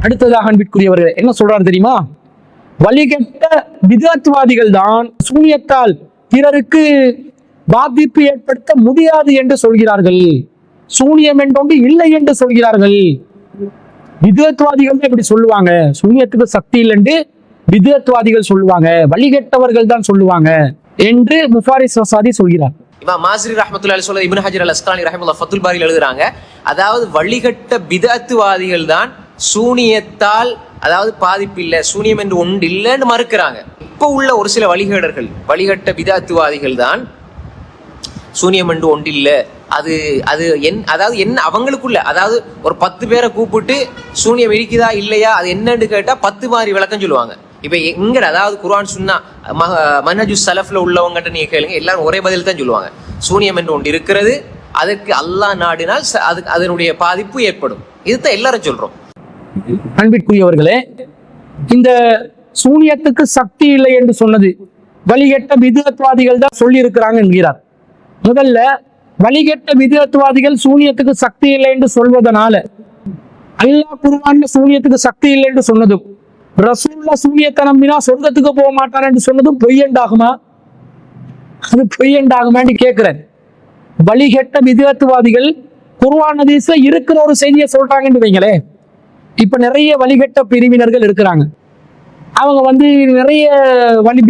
அடுத்ததாக அன்பிற்குரியவர்கள் என்ன சொல்றாரு தெரியுமா? வழிகட்ட விதத்துவாதிகள் தான் சூனியத்தால் பிறருக்கு பாதிப்பு ஏற்படுத்த முடியாது என்று சொல்கிறார்கள். சூனியம் என்றொன்று இல்லை என்று சொல்கிறார்கள். விதத்துவாதிகள் தான் இப்படி சொல்லுவாங்க. சூனியத்துக்கு சக்தி இல்லை என்று விதத்துவாதிகள் சொல்லுவாங்க, வழிகட்டவர்கள் தான் சொல்லுவாங்க என்று முஃபாரிஸ் ரசாதி சொல்கிறார். இமாம் மாஸ்ரி ரஹ்மத்துல்லாஹி அலைஹி சொல்ல இப்னு ஹஜர் அல் அஸ்கலானி ரஹிமஹுல்லாஹ் ஃபத்துல் பாரியில் எழுதுறாங்க, அதாவது வழிகட்ட பிதஅத்துவாதிகள் தான் சூனியத்தால் அதாவது பாதிப்பு இல்லை, சூனியம் என்று ஒன்று இல்லைன்னு மறுக்கிறாங்க. இப்போ உள்ள ஒரு சில வழிகேடர்கள் வழிகட்ட பிதஅத்துவாதிகள் தான் சூனியம் என்று ஒன்று இல்லை, அது அது அதாவது என்ன அவங்களுக்குள்ள, அதாவது ஒரு 10 பேரை கூப்பிட்டு சூனியம் இருக்குதா இல்லையா அது என்னன்னு கேட்டா 10 மாதிரி விளக்கம் சொல்லுவாங்க. இப்ப எங்க அதாவது குர்ஆன் சுன்னா மன்ஹஜு ஸலஃப்ல உள்ளவங்ககிட்ட நீங்க கேளுங்க, எல்லாரும் ஒரே பதில் தான் சொல்லுவாங்க. சூனியம் என்று ஒன்று இருக்கிறது, அதற்கு அல்லாஹ் நாடினால் அதனுடைய பாதிப்பு ஏற்படும். இதுதான் எல்லாரும் சொல்றோம். அன்பிற்குரியவர்களே, இந்த சூனியத்துக்கு சக்தி இல்லை என்று சொன்னது வழிகட்ட விதத்துவாதிகள் தான் சொல்லி இருக்கிறாங்க என்கிறார். முதல்ல வழிகட்ட விதத்துவாதிகள் சூனியத்துக்கு சக்தி இல்லை என்று சொல்வதனால அல்லாஹ் குர்ஆன்ல சூனியத்துக்கு சக்தி இல்லை என்று சொன்னதும் ரசூலுல்லாஹ் சூனியத்தை நம்பினா சொர்க்கத்துக்கு போக மாட்டார் என்று சொன்னதும் பொய்யண்டாகுமா? அது பொய்யண்டாகுமான்னு கேட்கிறேன். வழிகட்ட விதத்துவாதிகள் குர்ஆன் ஹதீஸ்ல இருக்கிற ஒரு செய்தியை சொல்றாங்கன்னு வைங்களே. இப்ப நிறைய வழிகட்ட பிரிவினர்கள் இருக்கிறாங்க. அவங்க நிறைய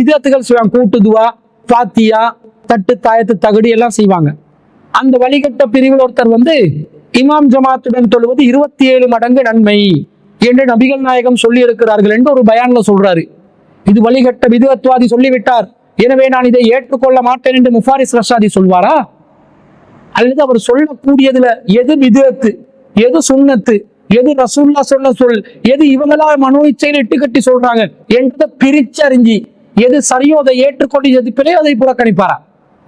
விதத்துகள் செய்வாங்க. கூட்டு துவா, ஃபாத்தியா, தட்டு தாயத்து தகுடி எல்லாம் செய்வாங்க. அந்த வழிகட்ட பிரிவில் ஒருத்தர் இமாம் ஜமாத்துடன் தொழுவது 27 மடங்கு நன்மை என்று நபிகள் நாயகம் சொல்லி இருக்கிறார்கள் என்று ஒரு பயான்ல சொல்றாரு. இது வழிகட்ட விதத்துவாதி சொல்லிவிட்டார், எனவே நான் இதை ஏற்றுக்கொள்ள மாட்டேன் என்று முஃபாரிஸ் ரஷாதி சொல்வாரா? அல்லது அவர் சொல்லக்கூடியதுல எது விதத்து, எது சுன்னத்து, எது ரசூலுல்லாஹ் சொன்ன சொல், எது இவங்களா மனோ இச்சையில இட்டுக்கட்டி சொல்றாங்க என்றதை பிரிச்சறிஞ்சி எது சரியோ அதை ஏற்றுக்கொண்டு எது பிழையோ அதை புறக்கணிப்பாரா?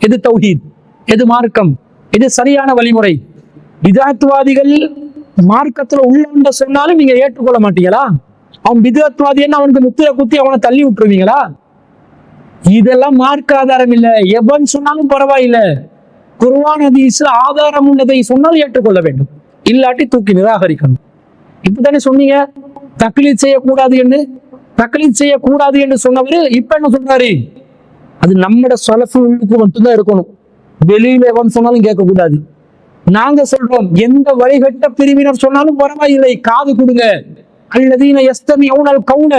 எது தௌஹீத், எது மார்க்கம், எது சரியான வழிமுறை? விதத்துவாதிகள் மார்க்கத்துல உள்ள சொன்னாலும் நீங்க ஏற்றுக்கொள்ள மாட்டீங்களா? அவன் விதத்துவாதி என்ன அவனுக்கு முத்திர குத்தி அவனை தள்ளி விட்டுருவீங்களா? இதெல்லாம் மார்க்க ஆதாரம் இல்லை. எவன் சொன்னாலும் பரவாயில்லை, குர்ஆன் ஹதீஸ்ல ஆதாரம் உள்ளதை சொன்னால் ஏற்றுக்கொள்ள வேண்டும், இல்லாட்டி தூக்கி நிராகரிக்கணும். இப்பதானே சொன்னீங்க தக்லீத் செய்யக்கூடாது என்று சொன்னவரு இப்ப என்ன சொல்றாரு? அது நம்மட ஸலஃபுக்கு மட்டும்தான் இருக்கணும், வெளியில எவன் சொன்னாலும் கேட்கக்கூடாது. நாங்க சொல்றோம் எந்த வழிகட்ட பிரிவினர் சொன்னாலும் பரவாயில்லை, காது கொடுங்க. அல்லதீன யஸ்தமிஊனல் கௌல,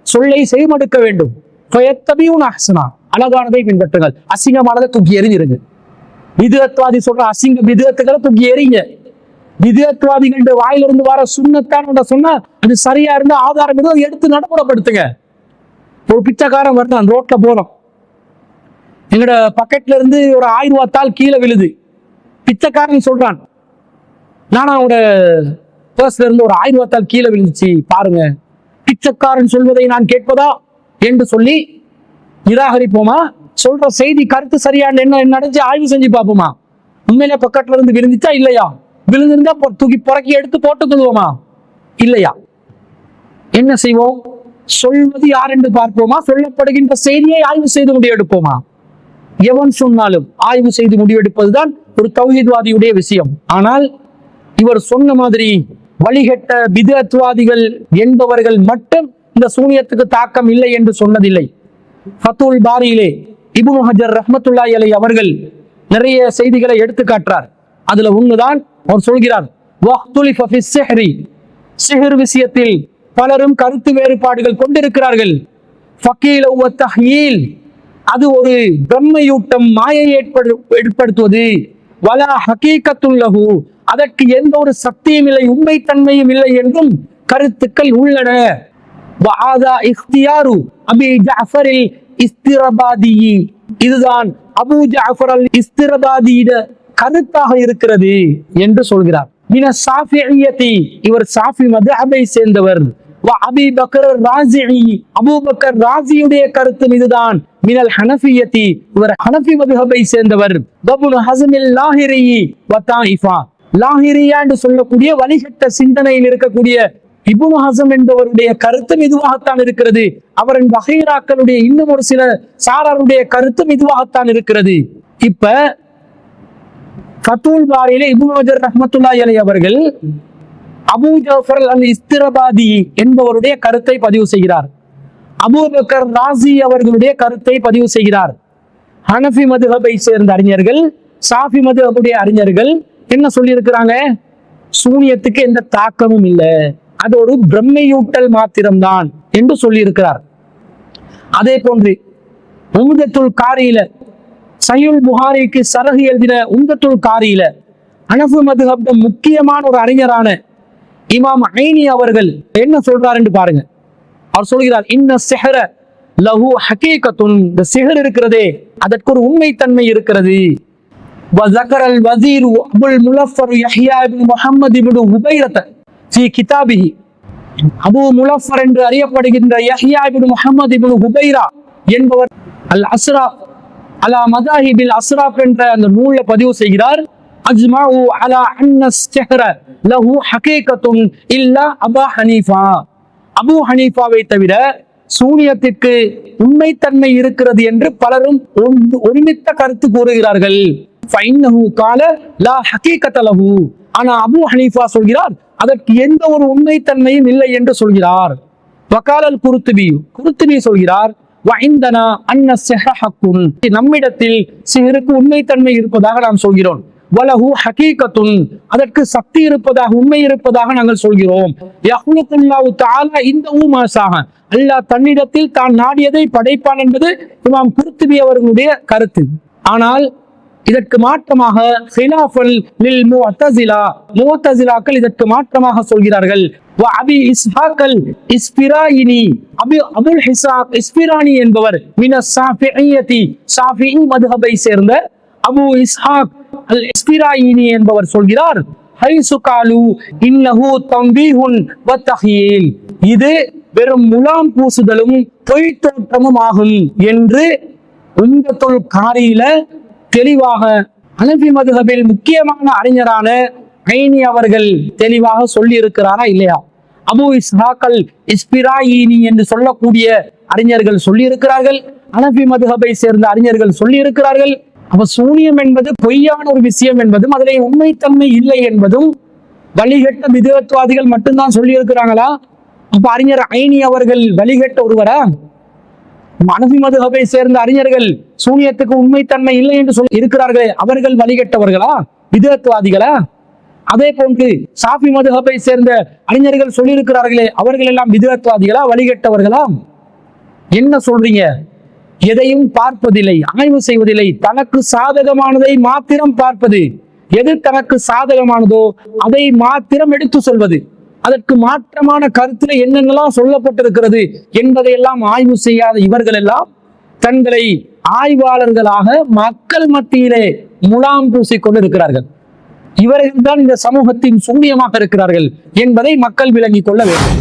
சொல்லை செய்மடுக்க வேண்டும். ஃபயத்தபிஊன அஹ்ஸனா, அழகானதை பின்பற்றுங்கள், அசிங்கமானதை தூக்கி எறிஞ்சிருங்க. விதத்துவாதி சொல்ற அசிங்க விதத்துக்களை தூக்கி எறிங்க. விதத்துவாதிகளுடைய வாயிலிருந்து வர சுன்னத்தான் சொன்னா அது சரியா இருந்தா ஆதாரம் இருந்தா எடுத்து நடைமுறைப்படுத்துங்க. ஒரு பிச்சைக்காரன் வருதான், ரோட்ல போறோம், எங்கட பக்கெட்ல இருந்து ஒரு 1000 ரூபாய் தாள் கீழே விழுது. பிச்சைக்காரன் சொல்றான், நானா அவனோட பர்ஸ்ல இருந்து ஒரு 1000 ரூபாய் தாள் கீழே விழுந்துச்சு பாருங்க. பிச்சைக்காரன் சொல்வதை நான் கேட்பதா என்று சொல்லி நிராகரிப்போமா? சொல்ற செய்தி கருத்து சரியான என்ன நடந்து ஆய்வு செஞ்சு பார்ப்போமா? உண்மையிலே பக்கெட்ல இருந்து விழுந்துச்சா இல்லையா? விழுந்திருந்தா தூக்கி புறக்கி எடுத்து போட்டுக்கொள்வோமா இல்லையா? என்ன செய்வோம்? சொல்வது யார் என்று பார்ப்போமா? சொல்லப்படுகின்ற செய்தியை ஆய்வு செய்து முடிவெடுப்போமா? எவன் சொன்னாலும் ஆய்வு செய்து முடிவெடுப்பதுதான் ஒரு தௌஹீத்வாதியுடைய விஷயம். ஆனால் இவர் சொன்ன மாதிரி வழிகட்ட பிதஅத்வாதிகள் என்பவர்கள் மட்டும் இந்த சூனியத்துக்கு தாக்கம் இல்லை என்று சொன்னதில்லை. ஃபத்துல் பாரியிலே இப்னு ஹஜர் ரஹ்மத்துல்லாஹி அலைஹி அவர்கள் நிறைய செய்திகளை எடுத்து காட்டுறார். அதுல ஒண்ணுதான் அவர் சொல்கிறார், வஹ்துலிஃப ஃபி ஸிஹ்ரி, சிஹ்ர் விஷயத்தில் பலரும் கருத்து வேறுபாடுகள் கொண்டிருக்கிறார்கள். ஃபகீல வ தஹ்யீல், அது ஒரு பிரம்மையூட்டம், மாயை ஏற்படுத்துவது. வலா ஹகீகத்துல் லஹு, அதற்கு எந்த ஒரு சக்தியும் இல்லை, உண்மைத்தன்மையும் இல்லை என்றும் கருத்துக்கள் உள்ளன. வஆதா இக்தியாரு அபி ஜஅஃபர் அல் இஸ்திரபாதி, இதுதான் அபூ ஜஅஃபர் அல் இஸ்திரபாதியிட கருத்தாக இருக்கிறது என்று சொல்கிறார். மின ஸாஃபிஇய்யதி, இவர் ஸாஃபி மத்ஹபை சேர்ந்தவர். வ அபீ பக்கர் ராஸிஇ, அபூபக்கர் ராஸியுடைய கருத்து இதுதான். மினல் ஹனஃபிய்யதி, இவர் ஹனஃபி மத்ஹபை சேர்ந்தவர். இப்னு ஹஸம் அல் லாஹிரி வ தாயிஃபா, லாஹிரியா என்று சொல்லக்கூடிய வழிகட்ட சிந்தனையில் இருக்கக்கூடிய இப்னு ஹஸம் என்பவருடைய கருத்தும் இதுவாகத்தான் இருக்கிறது. அவரின் வகைராக்களுடைய இன்னும் ஒரு சில சாராருடைய கருத்தும் இதுவாகத்தான் இருக்கிறது. இப்ப ஃபத்துல் பாரியிலே இப்னு ஹஜர் ரஹ்மத்துல்லாஹி அலைஹி அவர்கள் அபூ ஜாஃபர் அல் இஸ்திரபாதி என்பவருடைய கருத்தை பதிவு செய்கிறார். அபூபக்கர் ராசி அவர்களுடைய கருத்தை பதிவு செய்கிறார். ஹனஃபி மதுஹபை சேர்ந்த அறிஞர்கள், சாஃபி மதுஹபுடைய அறிஞர்கள் என்ன சொல்லியிருக்கிறாங்க? சூனியத்துக்கு எந்த தாக்கமும் இல்லை, அது ஒரு பிரம்மையூட்டல் மாத்திரம்தான் என்று சொல்லியிருக்கிறார். அதே போன்று உம்தத்துல் காரியில, சஹீஹுல் புகாரிக்கு சரஹ் எழுதின உம்தத்துல் காரியில ஹனஃபி மதுஹப் முக்கியமான ஒரு அறிஞரான இமாம் ஐனி அவர்கள் என்ன சொல்றார் என்று பாருங்க. அவர் சொல்கிறார், இன்ன சிஹ்ர லஹு ஹகீகத்துன், இந்த சிஹர் இருக்கிறதே அதற்கு ஒரு உண்மைத்தன்மை இருக்கிறது. وذكر الوزير أبو الملفر يحيى بن محمد بن هبيرة في كتابه. அபு முலஃபர் என்று அறியப்படுகின்ற யஹ்யா இப்னு முஹம்மது இப்னு ஹுபைரா என்பவர் அல் அஸ்ராப் அலா மதாஹிபில் அஸ்ராப் என்ற அந்த நூல்ல பதிவு செய்கிறார். அஜ்மஉ அலா அன்ன ஸிஹ்ர லஹு ஹகீகத்துன் இல்லா அபா ஹனீஃபா. அபு ஹனீஃபாவை தவிர சூனியத்திற்கு உண்மைத்தன்மை இருக்கிறது என்று பலரும் ஒருமித்த கருத்து கூறுகிறார்கள். ஃபைன்னஹு கால லா ஹகீகத லஹு. ஆனா அபு ஹனீஃபா சொல்கிறார் அதற்கு எந்த ஒரு உண்மைத்தன்மையும் இல்லை என்று சொல்கிறார். வகாலல் குருத்துபி சொல்கிறார், வஇந்தனா அன்ன ஸிஹ்ர ஹக்குன், நம்மிடத்தில் சிஹருக்கு உண்மைத்தன்மை இருப்பதாக நாம் சொல்கிறோம். வலஹு ஹகீகத்துன், அதற்கு சக்தி இருப்பதாக, உண்மை இருப்பதாக நாங்கள் சொல்கிறோம். யஹ்லுகுல்லாஹு தஆலா இந்தஹு மா ஷாஅ, அல்லாஹ் தன்னிடத்தில் தான் நாடியதை படைப்பான் என்பது இமாம் குர்துபி அவர்களுடைய கருத்து. ஆனால் இதற்கு மாற்றமாக ஹிலாஃபல் லில் முஅத்தஸிலா, முஅத்தஸிலாக்கள் இதற்கு மாற்றமாக சொல்கிறார்கள். வ அபி இஸ்ஹாக்கல் இஸ்பிராயினி, அபுல் ஹிசாக் இஸ்பிரானி என்பவர் மின ஸாஃபிஇய்யதி, ஸாஃபிஈ மத்ஹபை சேர்ந்த அபு இஸ்ஹாக் அல் இஸ்பிராயினி என்பவர் சொல்கிறார், ஹைசு காலு இன்னஹு தம்பீஹுன் வ தஹீல், இது வெறும் முலாம் பூசுதலும் பொய் தோற்றமும் ஆகும் என்று உம்தத்துல் காரியில தெளிவாக ஹனஃபி மதுஹபில் முக்கியமான அறிஞரான ஐனி அவர்கள் தெளிவாக சொல்லி இருக்கிறாரா இல்லையா? அபு இஸ்ஹாக் அல் இஸ்பிராயினி என்று சொல்லக்கூடிய அறிஞர்கள் சொல்லி இருக்கிறார்கள், ஹனஃபி மதுஹபை சேர்ந்த அறிஞர்கள் சொல்லி இருக்கிறார்கள். அப்ப சூனியம் என்பது பொய்யான ஒரு விஷயம் என்பதும் அதிலே உண்மைத்தன்மை இல்லை என்பதும் வழிகட்ட பிதஅத்வாதிகள் மட்டும்தான் சொல்லி இருக்கிறாங்களா? அப்ப அறிஞர் ஐனி அவர்கள் வழிகட்ட ஒருவரா? ஹனஃபி மதுஹபை சேர்ந்த அறிஞர்கள் சூனியத்துக்கு உண்மைத்தன்மை இல்லை என்று சொல்லி இருக்கிறார்களே, அவர்கள் வழிகட்டவர்களா, பிதஅத்வாதிகளா? அதே போன்று ஷாஃபி மதுஹபை சேர்ந்த அறிஞர்கள் சொல்லி இருக்கிறார்களே, அவர்கள் எல்லாம் பிதஅத்வாதிகளா, வழிகட்டவர்களா? என்ன சொல்றீங்க? எதையும் பார்ப்பதில்லை, ஆய்வு செய்வதில்லை, தனக்கு சாதகமானதை மாத்திரம் பார்ப்பது, எது தனக்கு சாதகமானதோ அதை மாத்திரம் எடுத்து சொல்வது, அதற்கு மாற்றமான கருத்துல என்னென்னலாம் சொல்லப்பட்டிருக்கிறது என்பதையெல்லாம் ஆய்வு செய்யாத இவர்கள் எல்லாம் தங்களை ஆய்வாளர்களாக மக்கள் மத்தியிலே முலாம் பூசிக்கொண்டு இருக்கிறார்கள். இவர்கள் தான் இந்த சமூகத்தின் சூனியமாக இருக்கிறார்கள் என்பதை மக்கள் விளங்கிக் கொள்ள வேண்டும்.